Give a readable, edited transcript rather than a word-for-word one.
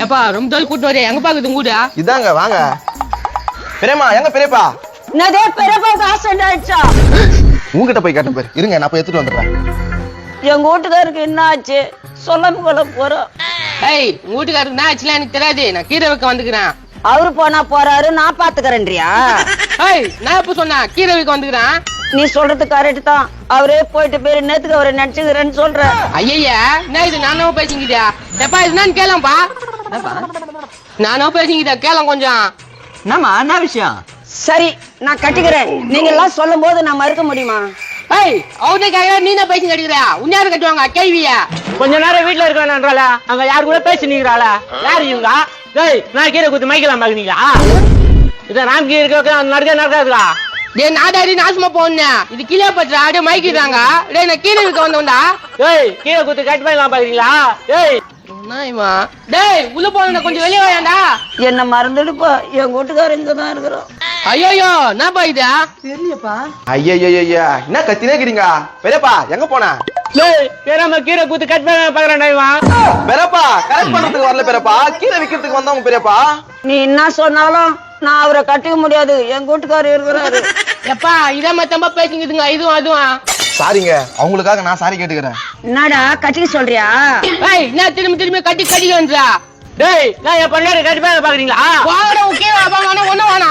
எப்பா ரொம்ப தோல் கூட்டு வரே எங்க பாக்குது கூட இதாங்க வாங்க. பெரியம்மா எங்க பெரியப்பா? என்னதே பெரியப்பா ஆக்சிடென்ட் ஆயிடுச்சா? உங்ககிட்ட போய் கேட்ட பேர் இருங்க, நான் போய் எடுத்துட்டு வந்துடுறேன். எங்க வீட்டுக்காருக்கு என்ன ஆச்சு சொல்லாம கொள்ள போறோம். ஏய் உங்க வீட்டுக்காருக்கு என்ன ஆச்சுலாம் எனக்கு தெரியாது, நான் கீரை வைக்க வந்துக்கிறேன். அவரு போனா போறாரு, நான் பாத்துக்கிறேன்றியா? ஏய் நான் எப்ப சொன்னேன் கீரை வைக்க வந்துக்கிறேன்? நீ சொல்றது கரெக்ட் தான். அவரே போயிட்டு பேரு நேத்துக்கு அவரை நினைச்சுக்கிறேன்னு சொல்ற. ஐயா என்ன இது நானும் பேசிக்கிட்டியா? எப்பா இது நான் கேளம்பா. நானும் பேசிக்கிட்டா கேளம் கொஞ்சம். என்னம்மா என்ன விஷயம்? சரி நான் கட்டிக்கிறேன், நீங்க எல்லாம் சொல்லும் போது நான் மறுக்க முடியுமா? ஏய் அவனே கேட்க நீ என்ன பேசி கட்டிக்கிறியா? உன்யாரு கட்டுவாங்க கேள்வியா? கொஞ்ச நேரம் வீட்டுல இருக்கவேன்றால அங்க யாரு கூட பேசி நிக்கிறாள? யாரு இவங்க? டேய் நான் கீரை குத்து மைக்கலாம் பாக்குறீங்களா? இத ராம் கீரை நடக்காதுடா. டேய் நாடாரி நாசமா போன இது கீழே பற்றா அப்படியே மைக்கிறாங்க. டேய் நான் கீழே இருக்க வந்தோம்டா. டேய் கீரை குத்து கட் பண்ணலாம் பாக்குறீங்களா? டேய் நாய்மா டேய் உள்ள போனா கொஞ்சம் வெளிய வாயாண்டா. என்ன மறந்துடுப்பா, என் வீட்டுக்காரர் இங்கதான் இருக்கிறோம். ஐயோ என்னப்பா இது? தெரியப்பா. ஐயா என்ன கத்தினே இருக்கிறீங்க? பெரியப்பா எங்க போன? டேய் பேராம கீரை குத்து கட் பண்ண பாக்குறேன் இவன். பெரியப்பா கரெக்ட் பண்றதுக்கு வரல பெரியப்பா, கீரை விக்கிறதுக்கு வந்தவங்க பெரியப்பா. நீ என்ன சொன்னாலும் நான் அவரை கட்டிக்க முடியாது, என் வீட்டுக்காரர் இருக்கிறாரு. எப்பா இதே மத்தமா பேசிக்கிதுங்க இதுவும் அதுவும். சாரிங்க, அவங்களுக்காக நான் சாரி கேட்டுக்கிறேன். என்னடா கட்டிக்க சொல்றியா? ஏய் நான் திரும்பி கட்டிக்கிறேன்றா. டேய் நான் என் பண்ணாரு கட் பண்ண பாக்குறீங்களா? வாடா ஓகே வா வேணா ஒண்ணு வேணா.